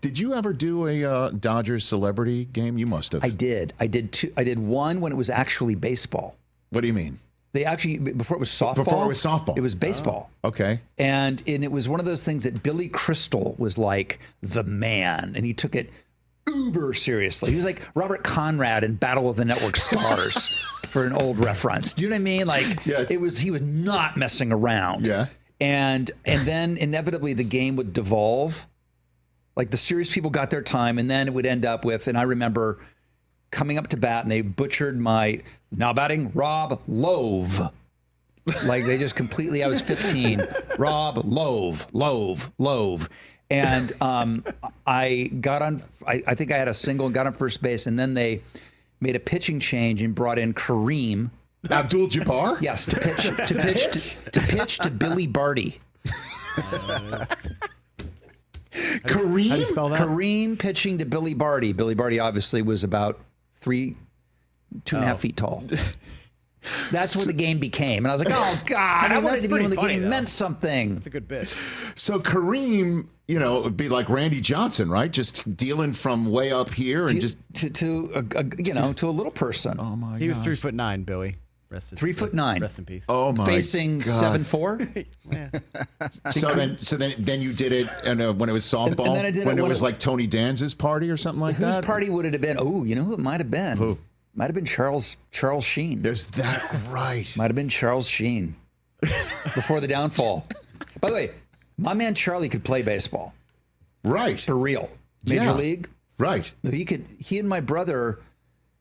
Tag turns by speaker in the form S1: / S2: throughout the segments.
S1: Did you ever do a Dodgers celebrity game? You must have.
S2: I did. I did one when it was actually baseball.
S1: What do you mean?
S2: They actually, before it was softball.
S1: Before it was softball.
S2: It was baseball.
S1: Oh, okay.
S2: And it was one of those things that Billy Crystal was like the man, and he took it uber seriously. He was like Robert Conrad in Battle of the Network Stars, for an old reference. Do you know what I mean? Like,
S1: yes.
S2: he was not messing around.
S1: Yeah.
S2: And then inevitably the game would devolve. Like, the serious people got their time, and then it would end up with, and I remember coming up to bat, and they butchered my, now batting, Rob Lowe. Like, they just completely, I was 15. Rob Lowe. And I got on, I think I had a single and got on first base, and then they made a pitching change and brought in Kareem.
S1: Abdul-Jabbar?
S2: Yes, to pitch to Billy Barty.
S1: Kareem?
S3: How do you spell that?
S2: Kareem pitching to Billy Barty. Billy Barty obviously was about 2.5 feet tall. That's what the game became. And I was like, oh, God, I wanted to be when the game meant something.
S3: It's a good bit.
S1: So Kareem, would be like Randy Johnson, right? Just dealing from way up here and just
S2: to a little person.
S1: Oh my!
S3: He was 3'9", Billy.
S2: 3'9".
S3: Rest in peace.
S1: Oh my!
S2: Facing
S1: God.
S2: 7'4".
S3: Yeah.
S1: So then you did it, and when it was softball,
S2: and then I did
S1: when
S2: it
S1: it
S2: when
S1: was
S2: it-
S1: like Tony Danza's party or something like
S2: Whose
S1: that.
S2: party would it have been? Oh, you know who it might have been?
S1: Who?
S2: Might have been Charles Sheen.
S1: Is that right?
S2: Might have been Charles Sheen before the downfall. By the way, my man Charlie could play baseball
S1: Right.
S2: for real. Major
S1: Yeah.
S2: League.
S1: Right.
S2: He and my brother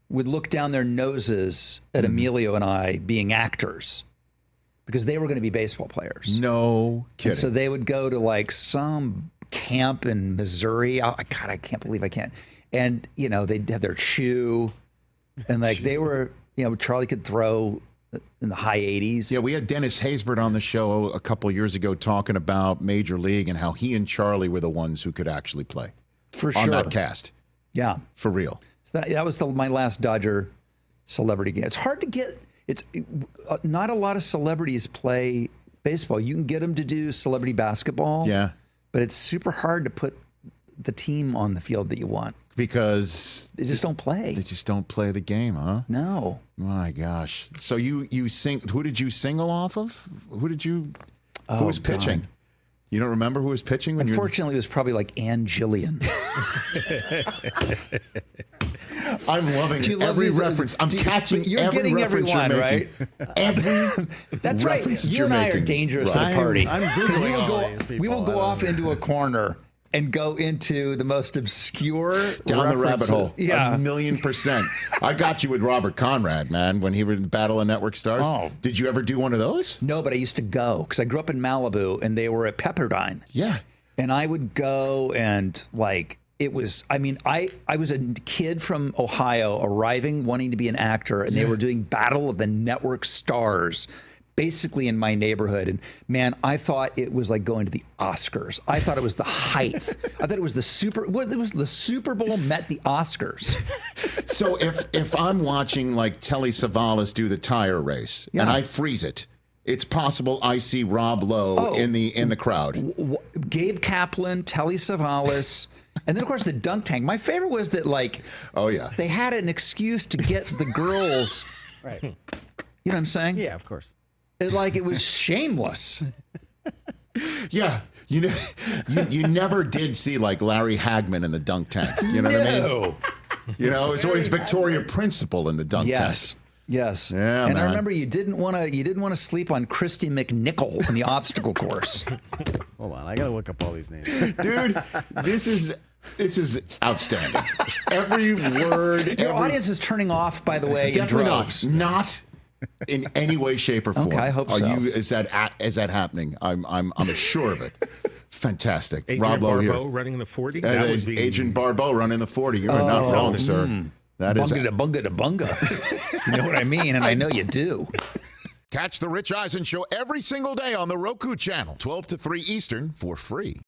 S2: would look down their noses at Emilio and I being actors because they were going to be baseball players.
S1: No kidding.
S2: And so they would go to like some camp in Missouri. God, I can't believe I can't. And, they'd have their shoe. And like they were, Charlie could throw in the high 80s.
S1: Yeah, we had Dennis Haysbert on the show a couple of years ago talking about Major League and how he and Charlie were the ones who could actually play
S2: For sure.
S1: on that cast.
S2: Yeah.
S1: For real.
S2: So that was my last Dodger celebrity game. It's hard to get. It's not a lot of celebrities play baseball. You can get them to do celebrity basketball.
S1: Yeah.
S2: But it's super hard to put the team on the field that you want.
S1: Because
S2: They just don't play.
S1: they just don't play the game, huh?
S2: No.
S1: My gosh. So you sing. Who did you single off of? Who was pitching?
S2: God.
S1: You don't remember who was pitching? When
S2: Unfortunately, it was probably like Ann Jillian.
S1: I'm loving
S2: Do you love
S1: every
S2: these-
S1: reference. I'm catching
S2: You're
S1: every
S2: getting
S1: reference
S2: everyone,
S1: you're
S2: right?
S1: making. Every
S2: That's right.
S1: reference
S2: You
S1: you're
S2: and I are
S1: making.
S2: dangerous
S1: Right.
S2: at a party.
S3: I'm Googling all these people.
S2: We will
S3: I
S2: go
S3: don't
S2: off
S3: know.
S2: into a corner and go into the most obscure
S1: Down the rabbit
S2: references.
S1: hole.
S2: Yeah.
S1: 1,000,000%. I got you with Robert Conrad, man, when he was in Battle of Network Stars.
S2: Oh.
S1: Did you ever do one of those?
S2: No, but I used to go because I grew up in Malibu and they were at Pepperdine.
S1: Yeah.
S2: And I would go and like it was. I mean, I was a kid from Ohio arriving wanting to be an actor, and they were doing Battle of the Network Stars, basically in my neighborhood. And man, I thought it was like going to the Oscars. I thought it was the height. I thought it was the Super Bowl met the Oscars.
S1: So if I'm watching like Telly Savalas do the tire race and I freeze it, it's possible I see Rob Lowe in the crowd.
S2: Gabe Kaplan, Telly Savalas. And then, of course, the dunk tank. My favorite was that, like, they had an excuse to get the girls.
S3: Right.
S2: You know what I'm saying?
S3: Yeah, of course.
S2: It was shameless.
S1: Yeah. You never did see, like, Larry Hagman in the dunk tank. You know what I mean? It's always Victoria Principal in the dunk tank.
S2: Yes.
S1: Yeah,
S2: and
S1: man.
S2: I remember you didn't want to sleep on Christy McNichol in the obstacle course.
S3: Hold on, I gotta look up all these names.
S1: Dude, this is outstanding. Every word.
S2: Your audience is turning off, by the way, in
S1: Definitely
S2: droves.
S1: not in any way, shape, or form.
S2: Okay, I hope so.
S1: Is that happening? I'm sure of it. Fantastic.
S4: Adrian
S1: Rob Lowe here.
S4: Barbeau running the 40. That would be
S1: Adrian Barbeau running the 40. You're not wrong, sir. That is
S2: Bunga to bunga. You know what I mean? And I know you do.
S1: Catch the Rich Eisen Show every single day on the Roku channel, 12 to 3 Eastern, for free.